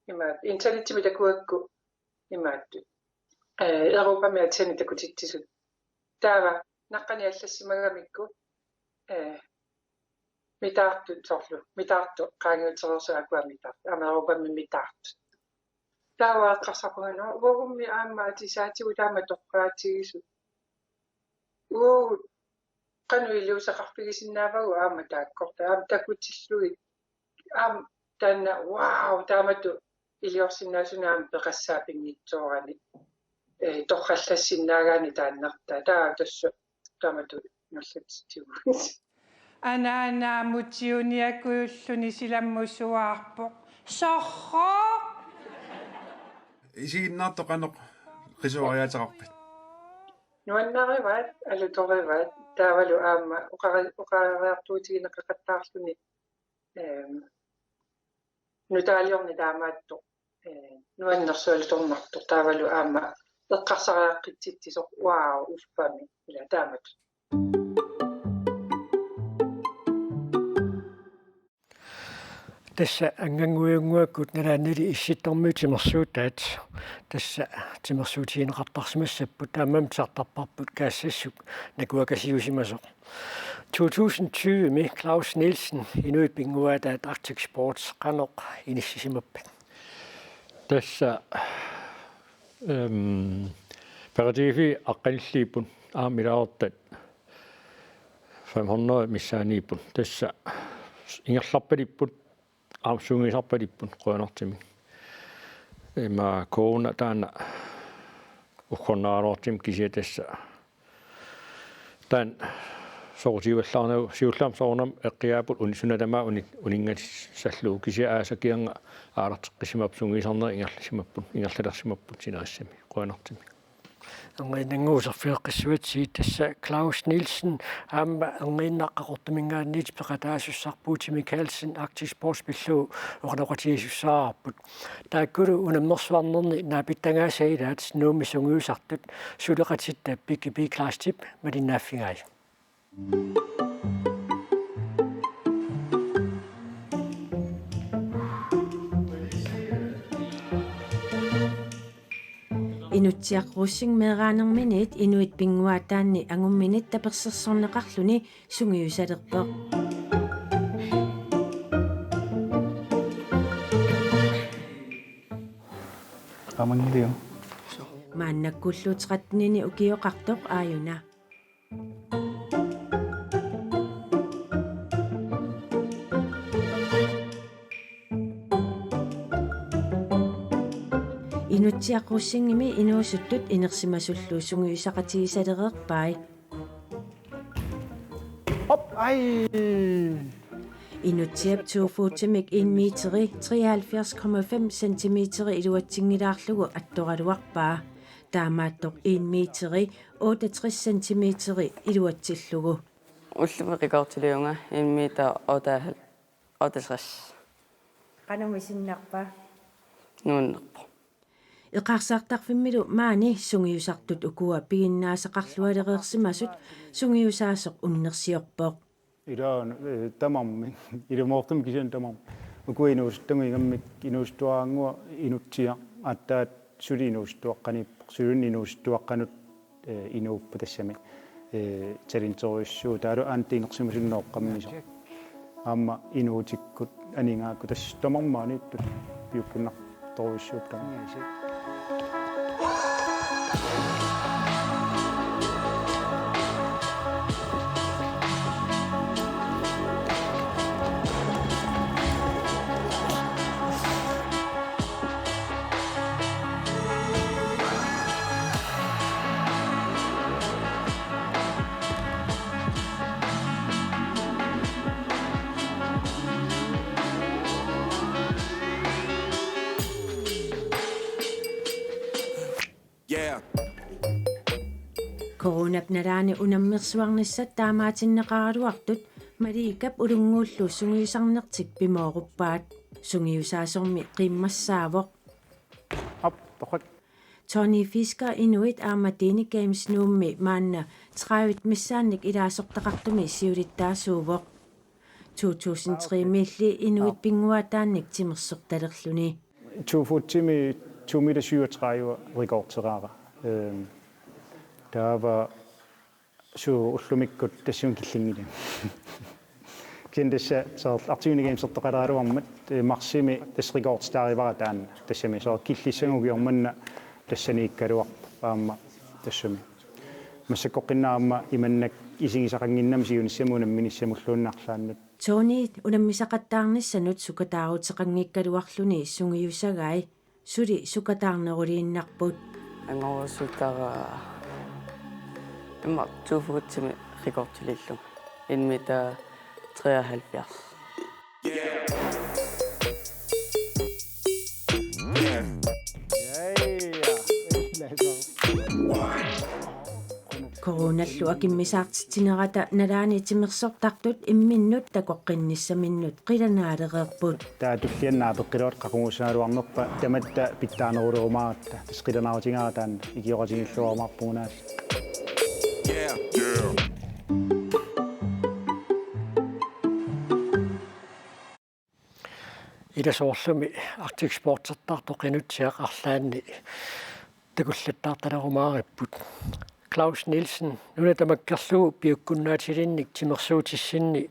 имаат интернеттими такуакку имаатту Европами атсани такутитсисут таава наққани аллассимагамикку митаарту сорлу митаарту qaangiuterersuakuа митаарту ама Европами митаарту таавааққарсақугана уагумми аамаатисаатигу таама тоққаатигису кану илиусақарпигисиннаавагу аама тааккорта аама такутиллуги аама таанна вау таамату илиорсинаасунаама пеқассаапингитсоорани торраллассиннаагаани тааннерта таа тассу таамату наллатситигу анааннаамутиуниакуйуллуни силаммусуаарпоқ сорро исигиннаартоқанеқ қисуариатеқарпит нуаннариваат алуториваат таавалу аама оқараартуутигинеқақаттаарлуни нутаалиорни таамаатто нуаннерсуалуторнартор таавалу аама эққарсариаққитситсисоқ вау уффами ила таамат tässä anganguyunguakut nalaannili issittormuutimersuutaat tässä timersuutiineqartarsimassapput taamam sartarparput kaassassuk nakuakasiusimasoq 2020 mi Claus Nielsen Inuit Pinguataat Arctic Sports qanoq inissisimappat tässä peratiifi aqqalliipun aamilaortat 500 missaaniipun tässä ingerlarpalipput aamsuungisarpalippun qoanertimi ima corona taana uqqornaaloortim kisia tässä tan soortiuallarnau siullam soornam eqqiaaput unisunatamaa uningatisalluu kisia aasakianga aalarteqqisimapsungisarner ingerlasimappun ingerlalersimappun sinerassami qoanertimi anginnanguusarfiuqqissuatsi tässä Claus Nielsen aamma angiinnaqqaqortumingaanniit peqataasussaarpuuti Mikkelsen Arctic Sports pillu oqnoqatiisussaaarput taakkulu unammersuarnerni naapittangaasailaat nuumissungiusartut suleqatitta pikki class tip malinnaaffigaai Inutsiaqrussingmeeraanerminit Inuit Pinguataanni angumminit tapersersorneqarluni sungiusalerpeq Amangilio maannakkulluutiqatnini ukioqartoq aayuna Inutsiaqrussingimi inuusuttut inersimasullu sungiusaqatigisalereerpai Hop ai Inutsiap tuufuutimik 1 meteri 73,5 cm iluatsingilaarlugu attoraluarpaa taamaattoq 1 meteri 68 cm iluatsillugu уллумеқикаартилиунга 1 meter 68 qanumisinnarpa нууннерпо Eqarsaartarfimmilu maani sungiusartut ukua piginnaasaqarlualereersimasut sungiusaasoq unnersiorpoq Ilaan tamammi ilmoortum kisen tamam ukuinuustungigammik inuustuaangua inutsia attaat sulinuustuaqqanippoq suluninnuustuaqqanut inuuppa tassami talintoriussuu taalu aantiinersimasunneoqqammiso aamma inuutikkut aningaakku tass tamarmaaniittut piukkunnartoruissuup tammiisi Coronapnalaani unammersuarnissat taamaatinneqaraluartut maliikap ulunguullu sungiusarnertik pimooruppaat sungiusaasormi qimmassaaavoq Tony Fisker Inuit Armadini Games nuummi maanna 30 missaannik ilaasortaqartumi siulittaasuuvoq 2003 milli Inuit Pinguataannik timersortalerluni 2 meter 37 rekordterrara der var så ullumikkut tassun killingile Kendessä så artiunigeim sortoqalaruarmat marsimi tasrigoortstaarivaran tassami so killissangugiormanna tassaniikkaluaq paamma tassami массаккоқиннаама иманнак исигисақангиннам сиунissamunam миниссамуллууннарлааннут Tony unammisaqattaarnissanut sukataaruteqanngikkaluarluni issungiyussagai suli sukataarneruliinnarput ангорусутара имма туфуутсими рекордилиллу инмита 73 Coronallu akimmisaartitinerata nalaani timersortartut imminnut takoqqinnissaminut qilanaalererput таатуллианнаапеққилуат қақунгуссааруарнерпа таматта питтаанерулерумаарта тасқиланаарутингаараан игиоратингиллуармарпугунаал Иласоорлуми Arctic Sports-аттаартоқинутсиақ арлаанни такуллаттаарталерумаариппут Klaus Nielsen nuна тамаккерлугу пиуккуннаатилинник тимерсуутиссинни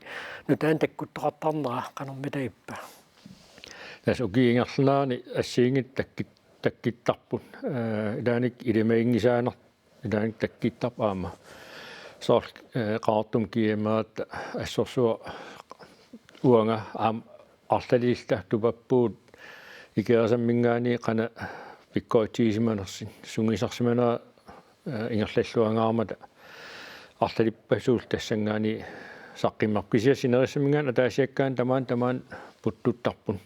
нутаан таккуттоқартарнера канормитаиппа тас угиингерлаани ассиингит таккиттарпут илааник илимаингисаанер илааник таккиттарп аама соор qaartum kiemaat ассорсуа уанга аам арлалилта тупаппуут икеасаммингаани қана пиккоитсиманерсин сунгисарсимана ингерллуангаармата арлалиппасуул тассангаани саққиммаркисиасинериссамингаана таасиаккаан тамаан путтуттарпун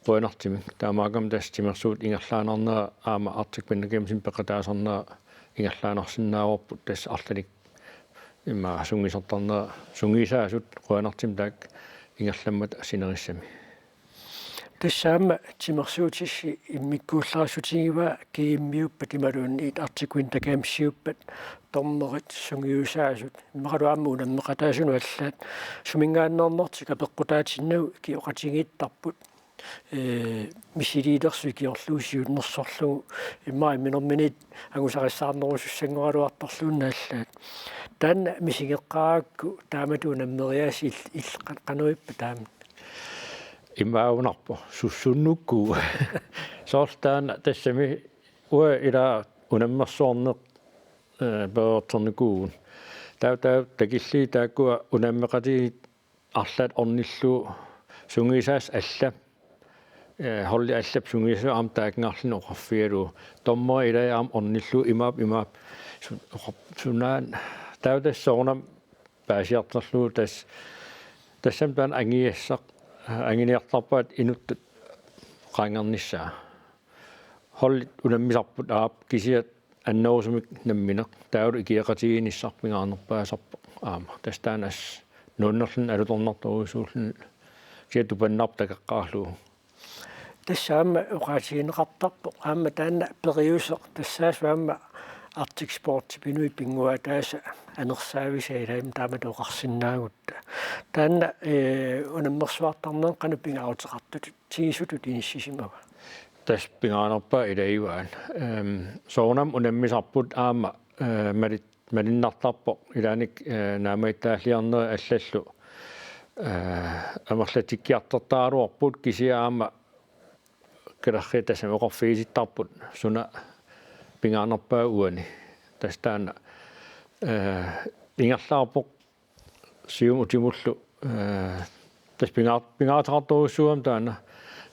поинартимик таамаагам тас тимерсуут ингерлаанарнера аама Arctic Winter пеқатаасарнера ингерлаанарсиннааварпут тас арлалик имма сунгисартарнера сунгисаасут поинартим таак ингерламмат синериссами тассаама тимерсуутисси иммиккуулларсутигива кииммиуппат ималуунниит Arctic Winter Games-сиуппат тормерит сунгиусаасут иммақалуаамма унаммеқатаасуну аллаат сумингааннернертика пеққутаатиннау киоқатингиттарпут мисилиидерсу киорлуусиуннерсорлугу иммаа минерминит агусариссаарнерусуссангоралуарторлууннааллаат таанна мисигеққаакку тааматуунаммериаси иллеққануиппа таама имаунарпо суссуннукку соортаана тассами уа ила унаммерсуорнеқ баортерникуун таа такилли тааккуа унаммеқати арлаат орниллу сунгисаас алла холли аллап сунгисаа ам таакнгаарлун оқарфиалу томмо илаа ам орниллу имаап сунаан таа тассоорнам паасиартерлу тассам таан ангиассақ ангиниартарпаат инуттут qaangernissaa hollit unammisarput aap kisiat annoosumik nammineq taulu ikiaqatiginissarpingаарnerpaasarpa aama tastaanas nuunnerlun alutornertoruisuullun kiatupannarp takaqqaarlugu тассаама оqaatigineqartarpu аама таанна периусеq тассаасуамма Arctic Sports пинуи пингуа тааса анерсаависаилаим тааматоқарсинаагутта таанна унаммерсуартарнеэн қану пингаутеқартут тигисутут иниссисимава тас пингаанерпа илаиваан соонам унаммисарпут аама малиннартарпо илааник наамаиттааллиарнери аллаллу амерлатиккиартартааруарпут кисиаама керахи тасам оқорфииситтарпут суна пингаарнерпаа уани тастаана ингерлаарпоқ сиум утимуллу тас пингаатеқарторуссуам таана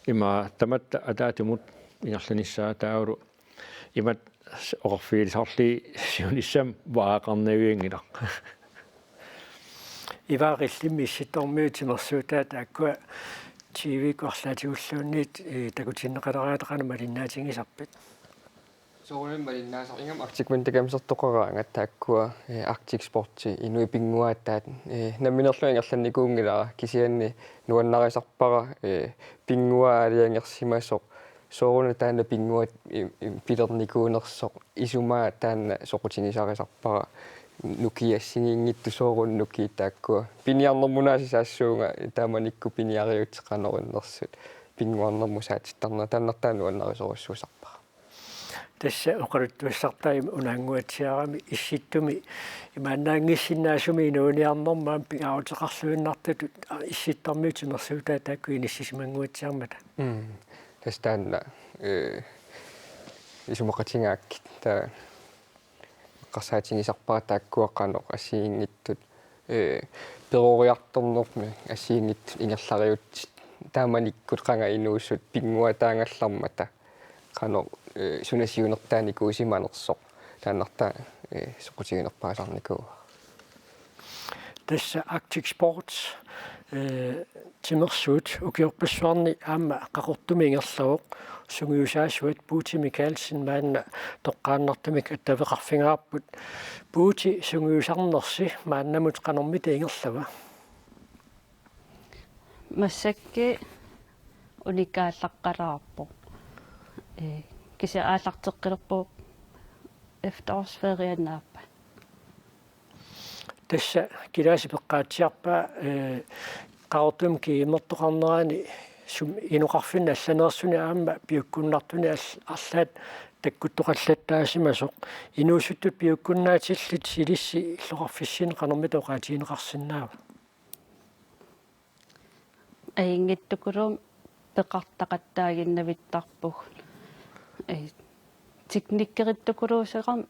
има таматта атаатимут ингерланиссаа таавру имат оқорфиилисарли сиуниссам ваақарнавиангила иваариллимми ситормиутимерсуутаа тааккуа TV корлаатиуллуунниит такутиннеқалераатеқану малиннаатингисарпит Solen malinnaasar ingam Arctic Winter Games-артоқараанга тааккуа Arctic Sports инуи пингуааттаат намминерлуингерланникуунгилара кисианни нуаннарисарпара пингуаалиангерсимассоқ сооруна таана пингуат пилерникуунерсоқ исумаа таана соқутинисарисарпара нукиассигингитту сооруннуки тааккуа пиниарнермунаасисаассуунга тааманикку пиниариутеқанеруннерсут пингуарнермусаатиттарна тааннартаануаннарисоруссуусарпара tässä oqaluttuissartaim unaanguatsiarami issittumi imaannaangissinnaassumi inuuniarnermaan pingaarutеқарлуиннартутут исситтормиутимерсуута тааккуиниссисимангуатсиармата тастанна исумақатингааккит таа qasaatigisarpaa taakkuaqanoq asiingittut perooriartornermi asiingittut ingerlariutsit taamanikkut qanga inuussut pinguataangallarmata qanoq sunasiunertaanikuusimanersoq taannartaa soqutiginerpaasarnikua tässä Arctic Sports timersuut ukiorpassuarni aamma qaqortumiingerlaruq sungiusaasuat Puuti Michaelsen maanna toqqaannartumik attaveqarfingaarput Puuti sungiusarnersi maannamut qanormita ingerlava массакки уникааллаққалаарпо кися ааллартеққилерпо efterårsferiannaappa tässä kilaasipeqqaatsiarpaa qaortum kiimmertoqarneraani inuqarfinna allaneersuni aamma piukkunnartuni allaat takkuttoqallattaasimasoq inuusuttut piukkunnaatillit silissi illoqarfissin qanormita oqaatiineqarsinnaava аингиттукулуум пеқартақаттаагиннавиттарпуг teknikkerittukuluuseqam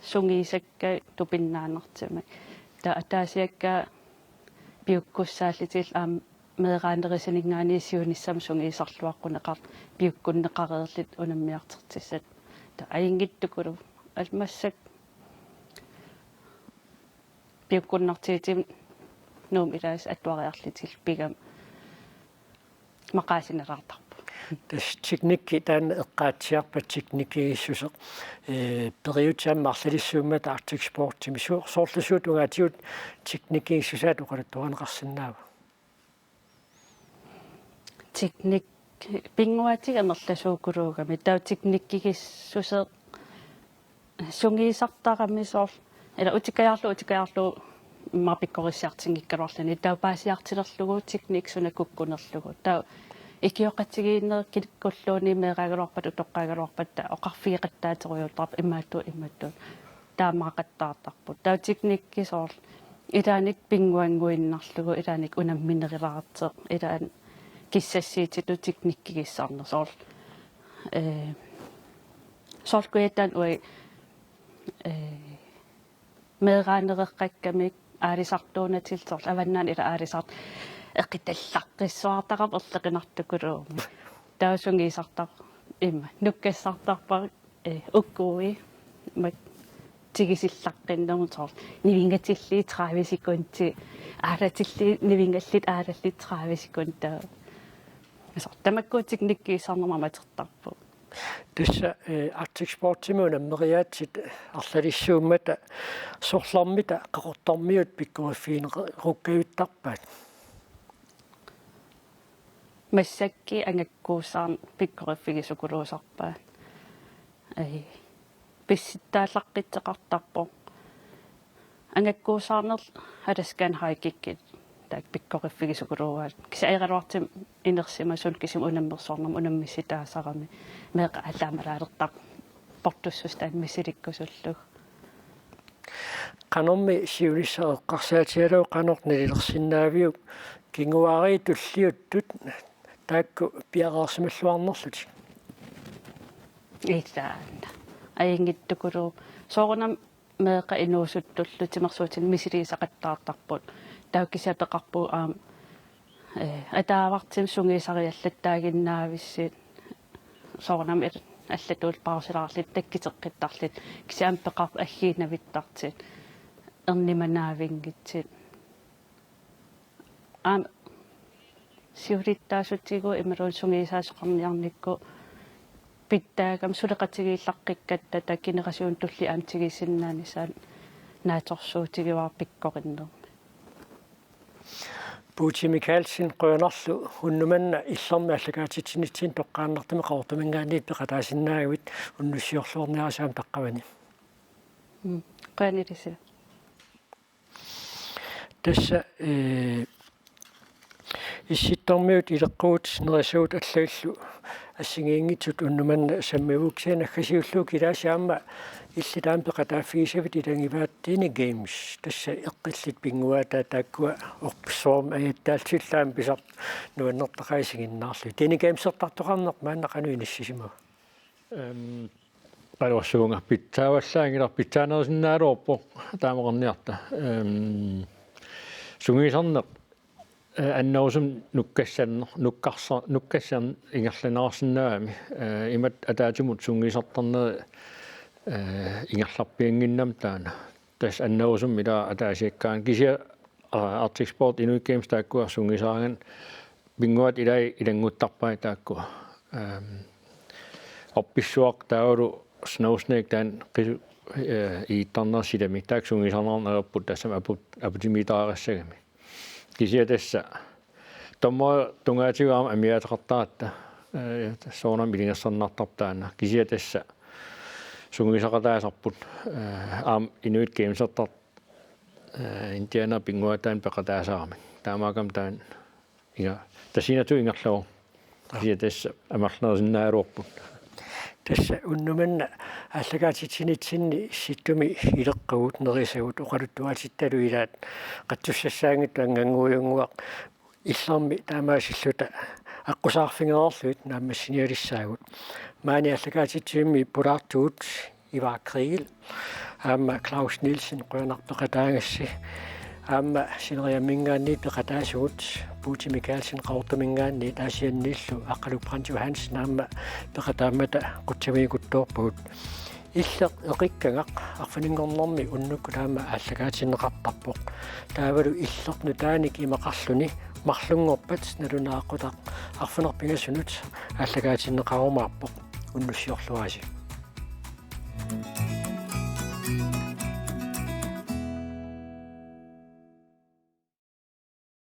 sungiisakka tupinnaanartimi taasiakka piukkussaallitil aam meeqaanerisininngaaniissiunissam sungiisarluaqqunеqar piukkunneqareerlit unammiartertissat aingittukulu almassak piukkunnartiitim nuum ilaas atuariarlitil pigam maqaasineraartarpu tässä teknikki tämän eqqaatsiarpa teknikkiissuseq periutiammarlalissuummat Arctic Sportimi soorlusuut ungaatiut teknikkiissusaat uqalattuaneqarsinnaava teknik pinguaatiga merlasuukuluugami taa teknikkikissuseq sungiisartaqamisoor ila utikajarlu marpikkorisiartingikkaluarlani taa paasiartilerlugu teknik sunakukkunerlugu taa ikioqatigiinner kilikkulluuni meeqaagaluarpat utoqqaagaluarpatta oqarfiiqattaateriutarp immaattu taamaaqattaartarput taa teknikkisoor ilaanik pinguanguinnarlugu ilaanik unamminerilaarteq ilaan kissassiititu teknikkikissarner soorkuitan ui meeqaanereqqakkamik aalisartuunatil avannaan ila aalisart eqitallaqqissuartaqap erleqinartukuluumi taasungiisartaq imma nukkassartarpa ukkuui mat tigisillaqqinnernut nivingatilli 30 sekundi aalatilli nivingallit aalallit 30 sekundi tamakku teknikkiisarnerma matertarpu tässä Arctic Sportimi unammeriaatsit arlalissuummata sorlarmita qaqortarmiut pikkuiffiin rukkayuttarpaat массакки ангаккуусаар пиккориффигисукулуусарпаа писситтааллаққитсеқартарпо ангаккуусаарнер аласкан хайкиккит таак пиккориффигисукулууаат кисаигалуартим инерсимасун кисим унаммерсуарнам унаммиситаасарами меэқа алаамалаалертар портуссустаан мисиликкусуллуг qanormi siulisseeqqarsaatialuu qanornililерсиннаавиук кингуари туллиуттут таакку пиареерсималлуарнерлут итаана аингиттукулу соорнам меэқа инуусуттуллу тимерсуутин мисилисақаттаартарпут тауккисапеқарпу аам атаавартим сунгисариаллаттаагиннаависсит соорнам аллатуул паусилаарлит таккитеққиттарлит кисаам пеқарп аггиинавиттартит эрниманаавингитсит аам сиулиттаасутигу ималуун сунгисаасоқарниарникку питтаагам сулеқатигииллаққиккатта таккинерасуун тулли аамтигисиннаани саан нааторсуутигиваар пиккориннер Puuti Michaelsen qønerlu unnumanna illermi allakaatitsinitsin toqqaannartami qaortumingaaniit peqataasinnaagavit unnussiorluorniarasaam taqqavani qanilisi tässä issittormiut ileqquut nerisuut allaillu ассигиингитсут уннуманна саммивуксиана хасиуллук илаасаама иллитаам пеқатааффигисавит илангивааттиини геймс тасса эққиллит пингуата тааккуа орписсуарм аятаалтиллаам писар нуаннертақаисигиннаарлу тини геймсертартоқарнеқ мааннақану инассисиму Palorsuunga pitsaavallaangilor pitsaanerisinnaaloorpo taamaqarniarta sungiisarneq annousum nukkassarn ingerlanarsinnaami imat ataatimut sungiisartarneri ingerlarpianginnam taana tas annousum ila ataasiakkaan kisia Arctic Sport Inuit Games taakkua sungiisaagan binguat ilai ilanguttarpai taakkua oppissuaq taulu Snowsnake dan iittarnersilami taaksungisarnernererput tassam aputimiitaarassagami kisia tassa tommo tungaatigaam amiateqartaatta soonam ilingersarnartartaana kisia tassa sungisaqataasarput aam Inuit Gamesertart Indiana pinguataan peqataasaarami taamaakam taan inga tasinatu ingerlagu kisia tassa amarnersinnaaluorput тасса уннуманна аллагаатитсинитсинни ситтуми илеққагут нерисагут оқалуттуаатитталу илаат қаттуссассаангитту ангангуйунгуақ илларми таамаасиллута аққусаарфингеерлуит нааммассиниалиссаагут маани аллагаатитсиимми пулаартуут иваакригил аама Клаус Нилсен қуанарпеқатаагасси аама синериаммингаанни пеқатаасуут Putin Mikkelsen qaurtamingaanni taasiannillu aqalu Frans Johansen aama peqataamata qutsamiiguttoorpuut illeq eqikkangaq arfaningornermi unnukku taama allagaatineqartarpoq taavalu illernu taanik imaqarluni marlungorpat nalunaaqutaq arfanerpingasunut allagaatineqarumaarpoq unnussiorluaasi